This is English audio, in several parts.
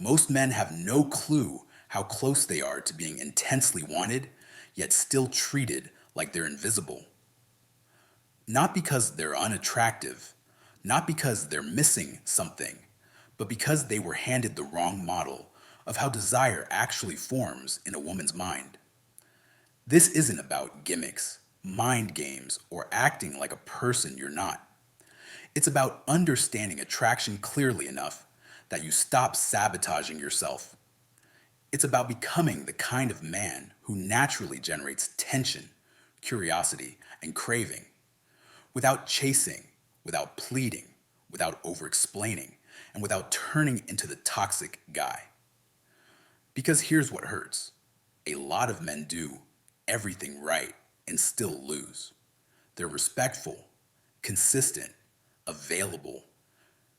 Most men have no clue how close they are to being intensely wanted, yet still treated like they're invisible. Not because they're unattractive, not because they're missing something, but because they were handed the wrong model of how desire actually forms in a woman's mind. This isn't about gimmicks, mind games, or acting like a person you're not. It's about understanding attraction clearly enough that you stop sabotaging yourself. It's about becoming the kind of man who naturally generates tension, curiosity, and craving without chasing, without pleading, without over explaining, and without turning into the toxic guy. Because here's what hurts: a lot of men do everything right and still lose. They're respectful, consistent, available.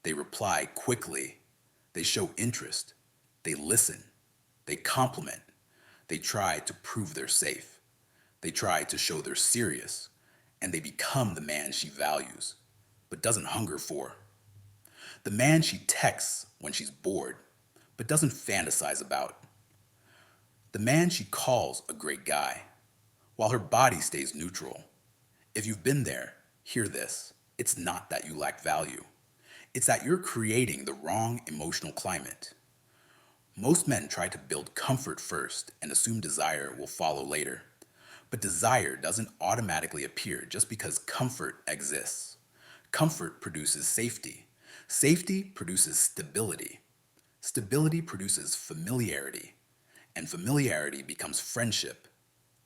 They reply quickly. They show interest. They listen. They compliment. They try to prove they're safe. They try to show they're serious. And they become the man she values, but doesn't hunger for. The man she texts when she's bored, but doesn't fantasize about. The man she calls a great guy, while her body stays neutral. If you've been there, hear this. It's not that you lack value. It's that you're creating the wrong emotional climate. Most men try to build comfort first and assume desire will follow later. But desire doesn't automatically appear just because comfort exists. Comfort produces safety. Safety produces stability. Stability produces familiarity. And familiarity becomes friendship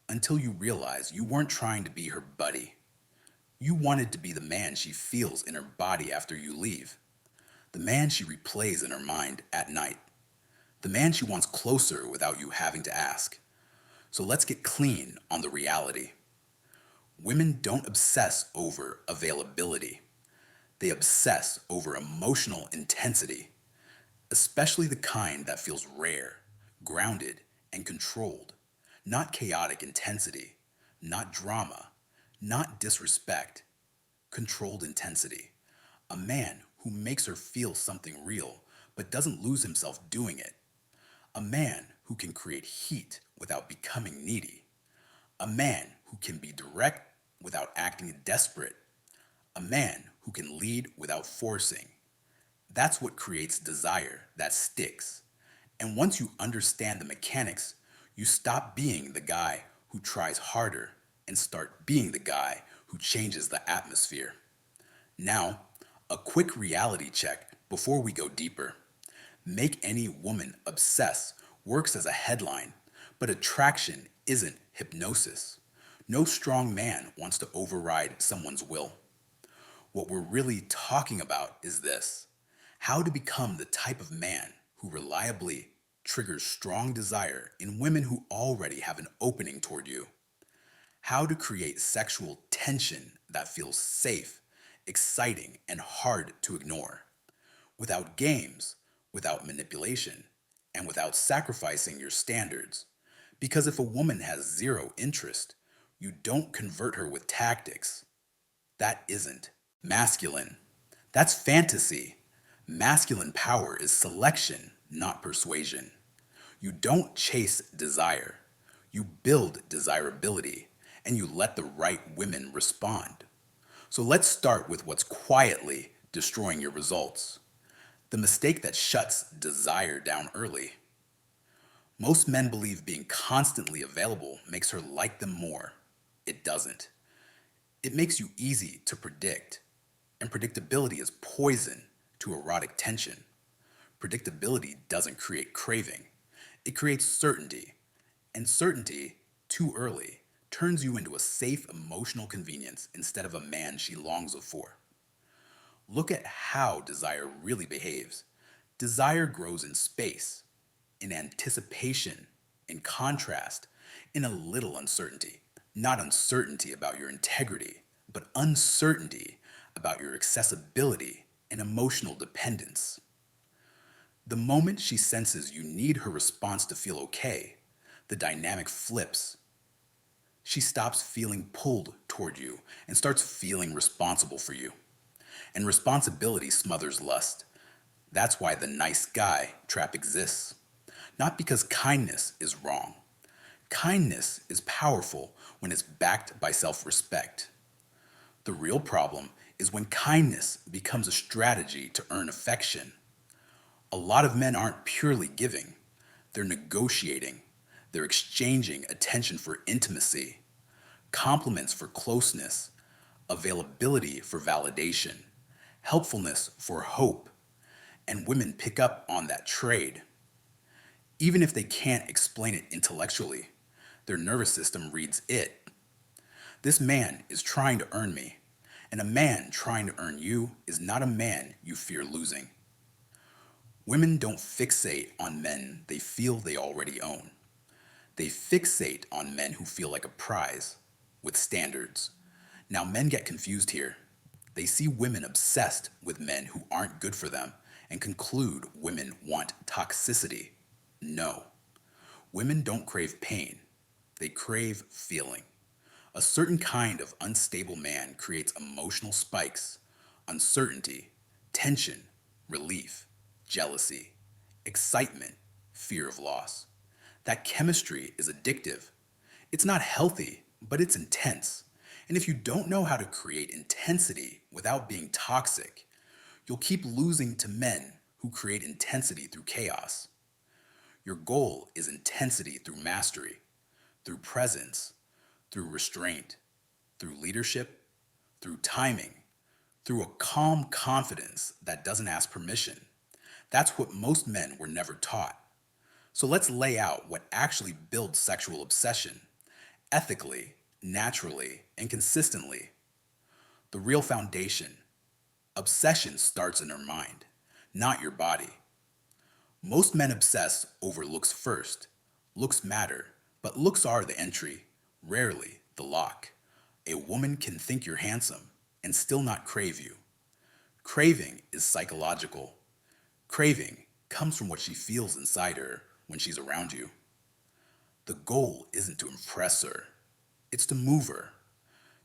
until you realize you weren't trying to be her buddy. You wanted to be the man she feels in her body after you leave, the man she replays in her mind at night, the man she wants closer without you having to ask. So let's get clean on the reality. Women don't obsess over availability. They obsess over emotional intensity, especially the kind that feels rare, grounded, and controlled. Not chaotic intensity, not drama, not disrespect. Controlled intensity. A man who makes her feel something real but doesn't lose himself doing it. A man who can create heat without becoming needy. A man who can be direct without acting desperate. A man who can lead without forcing. That's what creates desire that sticks. And once you understand the mechanics, you stop being the guy who tries harder and start being the guy who changes the atmosphere. Now, a quick reality check before we go deeper. Make any woman obsess works as a headline, but attraction isn't hypnosis. No strong man wants to override someone's will. What we're really talking about is this: how to become the type of man who reliably triggers strong desire in women who already have an opening toward you. How to create sexual tension that feels safe, exciting, and hard to ignore. Without games, without manipulation, and without sacrificing your standards. Because if a woman has zero interest, you don't convert her with tactics. That isn't masculine. That's fantasy. Masculine power is selection, not persuasion. You don't chase desire. You build desirability, and you let the right women respond. So let's start with what's quietly destroying your results. The mistake that shuts desire down early. Most men believe being constantly available makes her like them more. It doesn't. It makes you easy to predict, and predictability is poison to erotic tension. Predictability doesn't create craving, it creates certainty, and certainty, too early, turns you into a safe emotional convenience instead of a man she longs for. Look at how desire really behaves. Desire grows in space, in anticipation, in contrast, in a little uncertainty. Not uncertainty about your integrity, but uncertainty about your accessibility and emotional dependence. The moment she senses you need her response to feel okay, the dynamic flips. She stops feeling pulled toward you and starts feeling responsible for you. And responsibility smothers lust. That's why the nice guy trap exists. Not because kindness is wrong. Kindness is powerful when it's backed by self respect. The real problem is when kindness becomes a strategy to earn affection. A lot of men aren't purely giving, they're negotiating. They're exchanging attention for intimacy, compliments for closeness, availability for validation, helpfulness for hope, and women pick up on that trade. Even if they can't explain it intellectually, their nervous system reads it. This man is trying to earn me, and a man trying to earn you is not a man you fear losing. Women don't fixate on men they feel they already own. They fixate on men who feel like a prize, with standards. Now, men get confused here. They see women obsessed with men who aren't good for them and conclude women want toxicity. No. Women don't crave pain, they crave feeling. A certain kind of unstable man creates emotional spikes, uncertainty, tension, relief, jealousy, excitement, fear of loss. That chemistry is addictive. It's not healthy, but it's intense. And if you don't know how to create intensity without being toxic, you'll keep losing to men who create intensity through chaos. Your goal is intensity through mastery, through presence, through restraint, through leadership, through timing, through a calm confidence that doesn't ask permission. That's what most men were never taught. So let's lay out what actually builds sexual obsession, ethically, naturally, and consistently. The real foundation. Obsession starts in your mind, not your body. Most men obsess over looks first. Looks matter, but looks are the entry, rarely the lock. A woman can think you're handsome and still not crave you. Craving is psychological. Craving comes from what she feels inside her when she's around you. The goal isn't to impress her, it's to move her,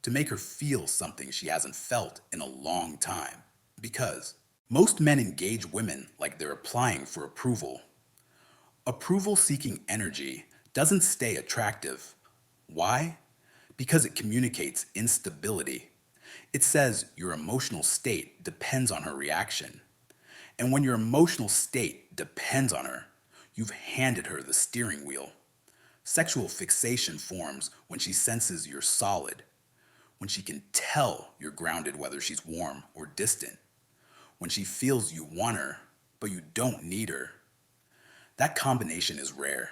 to make her feel something she hasn't felt in a long time. Because most men engage women like they're applying for approval. Approval seeking energy doesn't stay attractive. Why? Because it communicates instability. It says your emotional state depends on her reaction. And when your emotional state depends on her, you've handed her the steering wheel. Sexual fixation forms when she senses you're solid, when she can tell you're grounded whether she's warm or distant, when she feels you want her, but you don't need her. That combination is rare,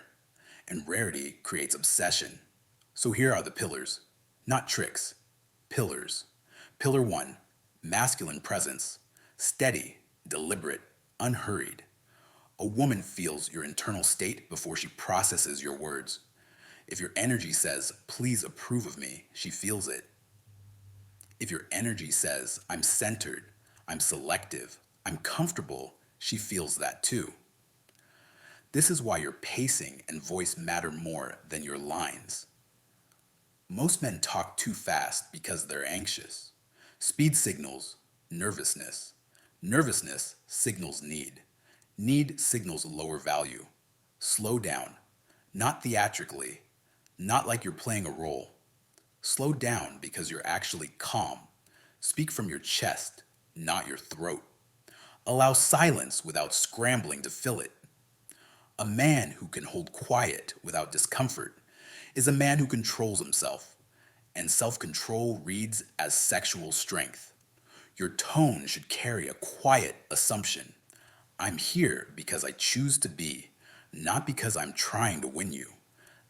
and rarity creates obsession. So here are the pillars, not tricks, pillars. Pillar 1, masculine presence, steady, deliberate, unhurried. A woman feels your internal state before she processes your words. If your energy says, please approve of me, she feels it. If your energy says, I'm centered, I'm selective, I'm comfortable, she feels that too. This is why your pacing and voice matter more than your lines. Most men talk too fast because they're anxious. Speed signals nervousness. Nervousness signals need. Need signals lower value. Slow down. Not theatrically. Not like you're playing a role. Slow down because you're actually calm. Speak from your chest, not your throat. Allow silence without scrambling to fill it. A man who can hold quiet without discomfort is a man who controls himself, and self-control reads as sexual strength. Your tone should carry a quiet assumption. I'm here because I choose to be, not because I'm trying to win you.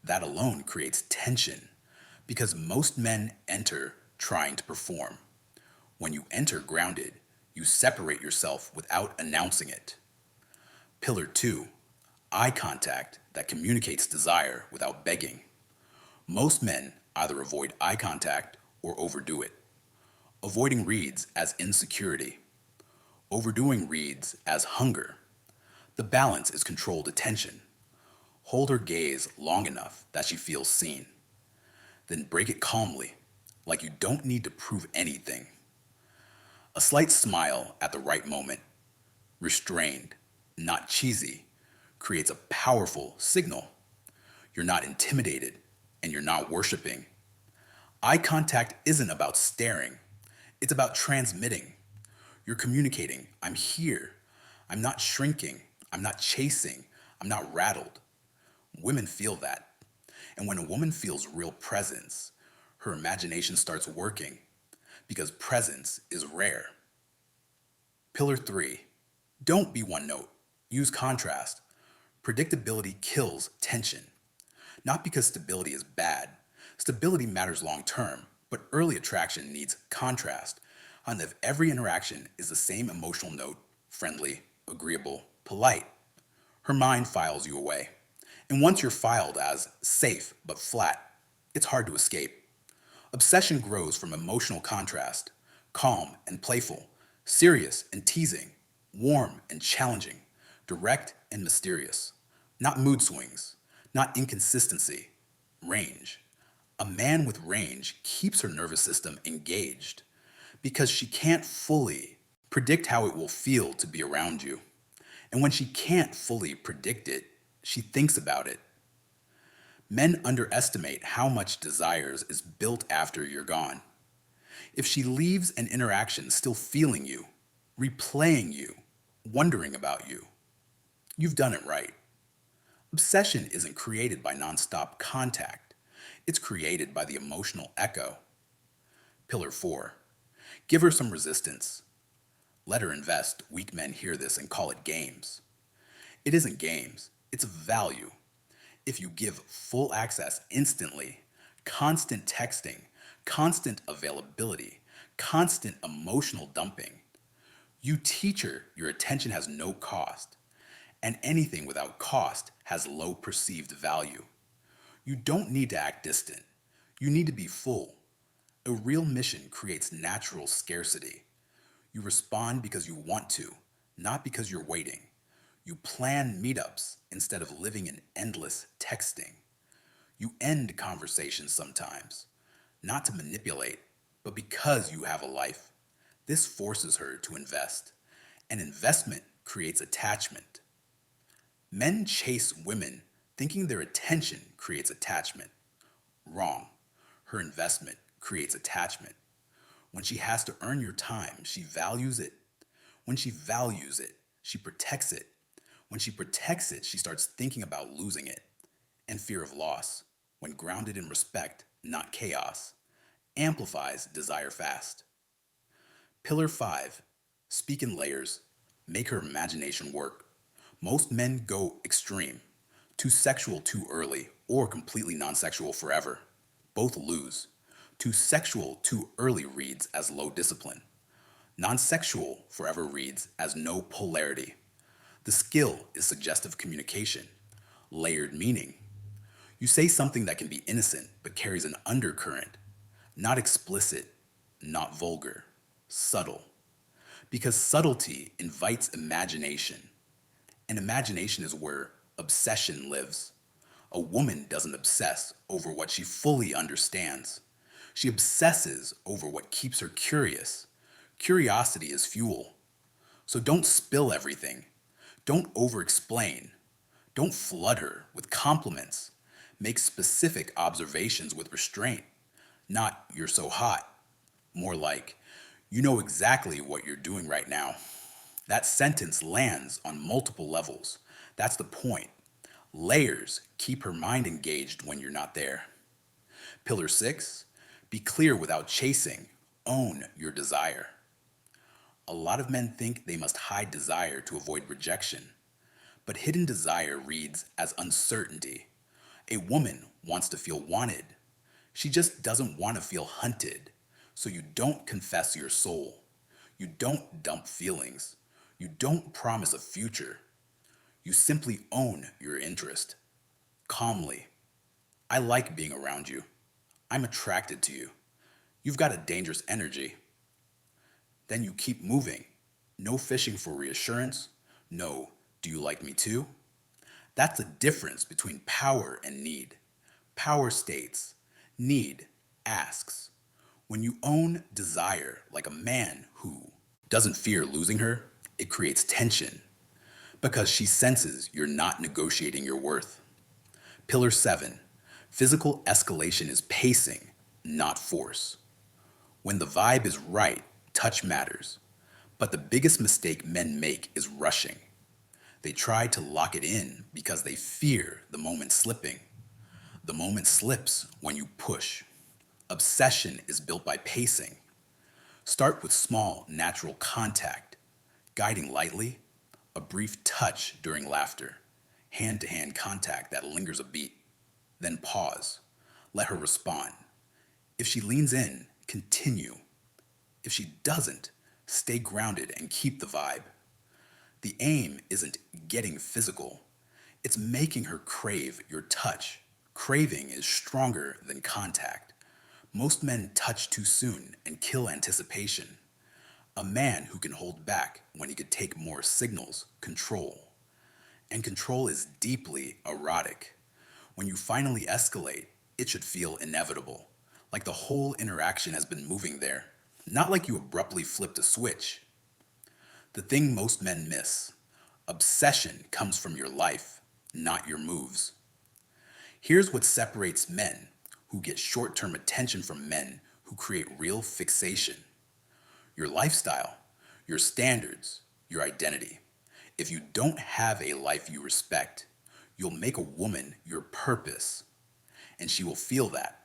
That alone creates tension, because most men enter trying to perform. When you enter grounded, you separate yourself without announcing it. Pillar 2, eye contact that communicates desire without begging. Most men either avoid eye contact or overdo it. Avoiding reads as insecurity. Overdoing reads as hunger. The balance is controlled attention. Hold her gaze long enough that she feels seen. Then break it calmly, like you don't need to prove anything. A slight smile at the right moment. restrained, not cheesy, creates a powerful signal. You're not intimidated and you're not worshiping. Eye contact isn't about staring, it's about transmitting. You're communicating, I'm here. I'm not shrinking. I'm not chasing. I'm not rattled. Women feel that. And when a woman feels real presence, her imagination starts working because presence is rare. Pillar 3. Don't be one note. Use contrast. Predictability kills tension. Not because stability is bad. Stability matters long term, but early attraction needs contrast. And if every interaction is the same emotional note, friendly, agreeable, polite, her mind files you away. And once you're filed as safe but flat, it's hard to escape. Obsession grows from emotional contrast, calm and playful, serious and teasing, warm and challenging, direct and mysterious. Not mood swings, not inconsistency, range. A man with range keeps her nervous system engaged because she can't fully predict how it will feel to be around you. And when she can't fully predict it, she thinks about it. Men underestimate how much desires is built after you're gone. If she leaves an interaction still feeling you, replaying you, wondering about you, you've done it right. Obsession isn't created by nonstop contact. It's created by the emotional echo. Pillar 4. Give her some resistance. Let her invest. Weak men hear this and call it games. It isn't games, it's value. If you give full access instantly, constant texting, constant availability, constant emotional dumping, you teach her your attention has no cost, and anything without cost has low perceived value. You don't need to act distant. You need to be full. A real mission creates natural scarcity. You respond because you want to, not because you're waiting. You plan meetups instead of living in endless texting. You end conversations sometimes, not to manipulate, but because you have a life. This forces her to invest. And investment creates attachment. Men chase women thinking their attention creates attachment. Wrong. Her investment creates attachment. When she has to earn your time, she values it. When she values it, she protects it. When she protects it, she starts thinking about losing it. And fear of loss, when grounded in respect, not chaos, amplifies desire fast. Pillar 5. Speak in layers. Make her imagination work. Most men go extreme. Too sexual too early, or completely non-sexual forever. Both lose. Too sexual too early reads as low discipline. Non-sexual forever reads as no polarity. The skill is suggestive communication, layered meaning. You say something that can be innocent but carries an undercurrent, not explicit, not vulgar, subtle. Because subtlety invites imagination, and imagination is where obsession lives. A woman doesn't obsess over what she fully understands. She obsesses over what keeps her curious. Curiosity is fuel. So don't spill everything. Don't over-explain. Don't flood her with compliments. Make specific observations with restraint. Not, you're so hot. More like, you know exactly what you're doing right now. That sentence lands on multiple levels. That's the point. Layers keep her mind engaged when you're not there. Pillar 6, be clear without chasing. Own your desire. A lot of men think they must hide desire to avoid rejection. But hidden desire reads as uncertainty. A woman wants to feel wanted. She just doesn't want to feel hunted. So you don't confess your soul. You don't dump feelings. You don't promise a future. You simply own your interest. Calmly. I like being around you. I'm attracted to you. You've got a dangerous energy. Then you keep moving. No fishing for reassurance. No, do you like me too? That's the difference between power and need. Power states, need asks. When you own desire like a man who doesn't fear losing her, It creates tension because she senses you're not negotiating your worth. Pillar 7. Physical escalation is pacing, not force. When the vibe is right, touch matters. But the biggest mistake men make is rushing. They try to lock it in because they fear the moment slipping. The moment slips when you push. Obsession is built by pacing. Start with small, natural contact, guiding lightly, a brief touch during laughter, hand to hand contact that lingers a beat. Then pause. Let her respond. If she leans in, continue. If she doesn't, stay grounded and keep the vibe. The aim isn't getting physical, it's making her crave your touch. Craving is stronger than contact. Most men touch too soon and kill anticipation. A man who can hold back when he could take more signals control. And control is deeply erotic. When you finally escalate, it should feel inevitable, like the whole interaction has been moving there, not like you abruptly flipped a switch. The thing most men miss: obsession comes from your life, not your moves. Here's what separates men who get short term attention from men who create real fixation: your lifestyle, your standards, your identity. If you don't have a life you respect, you'll make a woman your purpose, and she will feel that.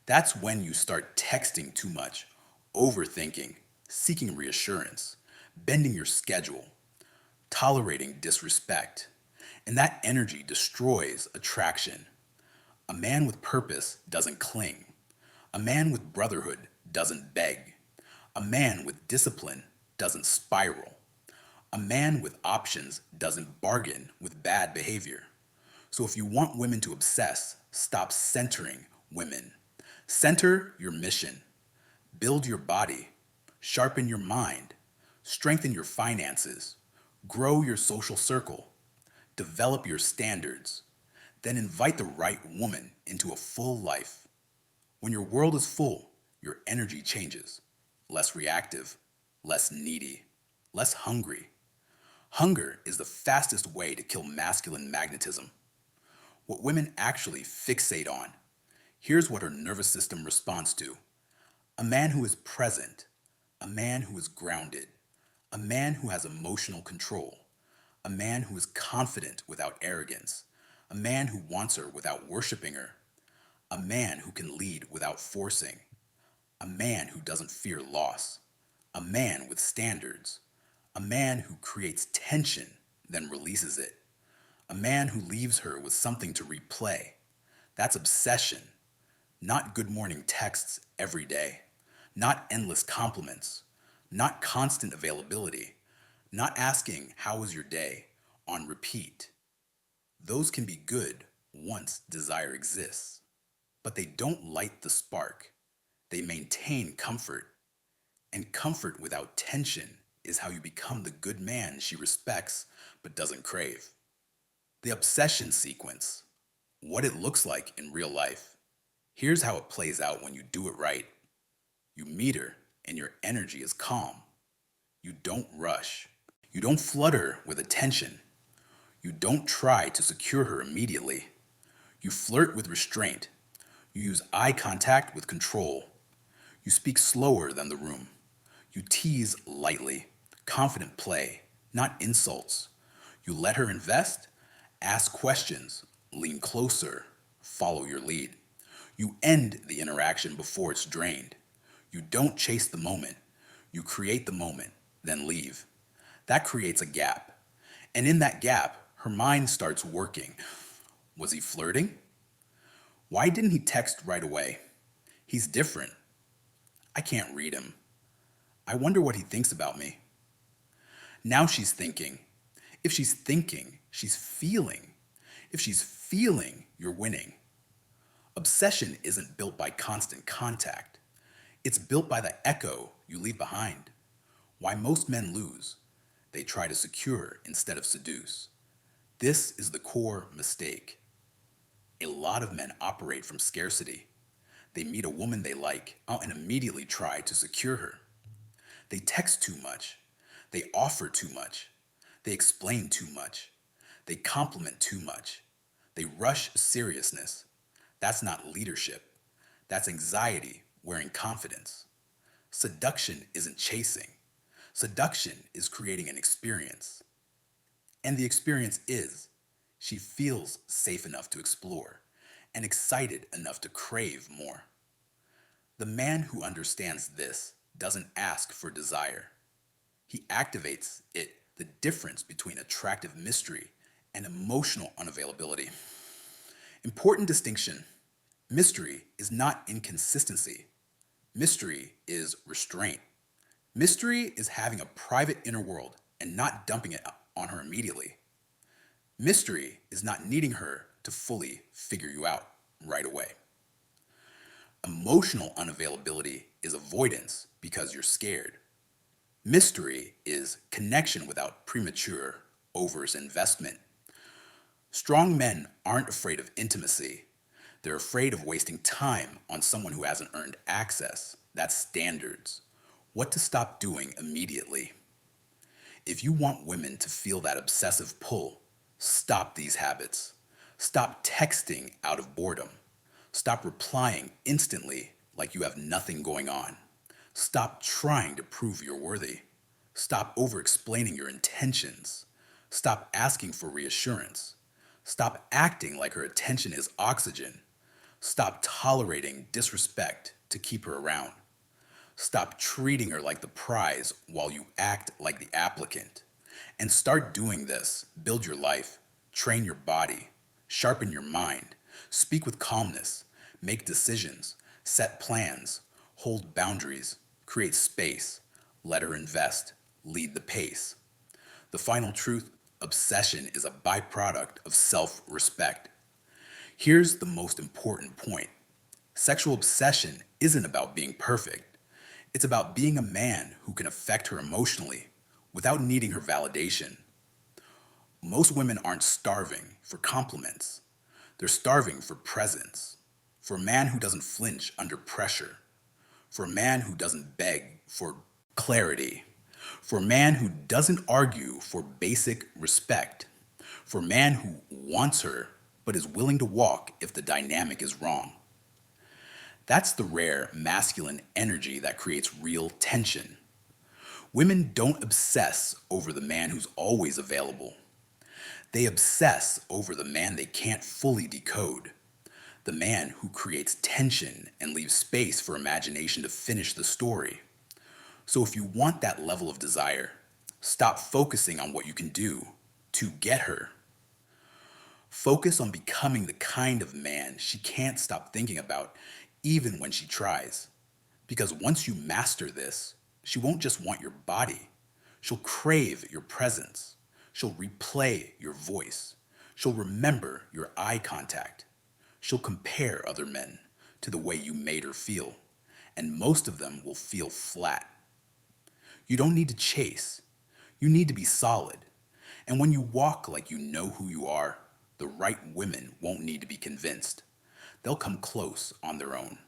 That's when you start texting too much, overthinking, seeking reassurance, bending your schedule, tolerating disrespect. And that energy destroys attraction. A man with purpose doesn't cling. A man with brotherhood doesn't beg. A man with discipline doesn't spiral. A man with options doesn't bargain with bad behavior. So if you want women to obsess, stop centering women. Center your mission. Build your body. Sharpen your mind. Strengthen your finances. Grow your social circle. Develop your standards. Then invite the right woman into a full life. When your world is full, your energy changes. Less reactive, less needy, less hungry. Hunger is the fastest way to kill masculine magnetism. What women actually fixate on. Here's what her nervous system responds to: a man who is present, a man who is grounded, a man who has emotional control, a man who is confident without arrogance, a man who wants her without worshiping her, a man who can lead without forcing, a man who doesn't fear loss, a man with standards, a man who creates tension then releases it, a man who leaves her with something to replay. That's obsession, not good morning texts every day, not endless compliments, not constant availability, not asking how was your day on repeat. Those can be good once desire exists, but they don't light the spark. They maintain comfort, and comfort without tension is how you become the good man she respects but doesn't crave. The obsession sequence: what it looks like in real life. Here's how it plays out when you do it right. You meet her and your energy is calm. You don't rush. You don't flutter with attention. You don't try to secure her immediately. You flirt with restraint. You use eye contact with control. You speak slower than the room. You tease lightly, confident play, not insults. You let her invest, ask questions, lean closer, follow your lead. You end the interaction before it's drained. You don't chase the moment. You create the moment, then leave. That creates a gap. And in that gap, her mind starts working. Was he flirting? Why didn't he text right away? He's different. I can't read him. I wonder what he thinks about me. Now she's thinking. If she's thinking, she's feeling. If she's feeling, you're winning. Obsession isn't built by constant contact. It's built by the echo you leave behind. Why most men lose: they try to secure instead of seduce. This is the core mistake. A lot of men operate from scarcity. They meet a woman they like and immediately try to secure her. They text too much. They offer too much. They explain too much. They compliment too much. They rush seriousness. That's not leadership. That's anxiety wearing confidence. Seduction isn't chasing. Seduction is creating an experience. And the experience is she feels safe enough to explore and excited enough to crave more. The man who understands this doesn't ask for desire. He activates it, the difference between attractive mystery and emotional unavailability. Important distinction: mystery is not inconsistency, mystery is restraint. Mystery is having a private inner world and not dumping it on her immediately. Mystery is not needing her to fully figure you out right away. Emotional unavailability is avoidance because you're scared. Mystery is connection without premature overinvestment. Strong men aren't afraid of intimacy. They're afraid of wasting time on someone who hasn't earned access. That's standards. What to stop doing immediately. If you want women to feel that obsessive pull, stop these habits. Stop texting out of boredom. Stop replying instantly like you have nothing going on. Stop trying to prove you're worthy. Stop over explaining your intentions. Stop asking for reassurance. Stop acting like her attention is oxygen. Stop tolerating disrespect to keep her around. Stop treating her like the prize while you act like the applicant. And start doing this. Build your life. Train your body. Sharpen your mind. Speak with calmness. Make decisions. Set plans. Hold boundaries. Create space. Let her invest. Lead the pace. The final truth: obsession is a byproduct of self-respect. Here's the most important point: sexual obsession isn't about being perfect. It's about being a man who can affect her emotionally without needing her validation. Most women aren't starving for compliments. They're starving for presence, for a man who doesn't flinch under pressure, for a man who doesn't beg for clarity, for a man who doesn't argue for basic respect, for a man who wants her but is willing to walk if the dynamic is wrong. That's the rare masculine energy that creates real tension. Women don't obsess over the man who's always available. They obsess over the man they can't fully decode, the man who creates tension and leaves space for imagination to finish the story. So if you want that level of desire, stop focusing on what you can do to get her. Focus on becoming the kind of man she can't stop thinking about even when she tries. Because once you master this, she won't just want your body. She'll crave your presence. She'll replay your voice. She'll remember your eye contact. She'll compare other men to the way you made her feel. And most of them will feel flat. You don't need to chase. You need to be solid. And when you walk like you know who you are, the right women won't need to be convinced. They'll come close on their own.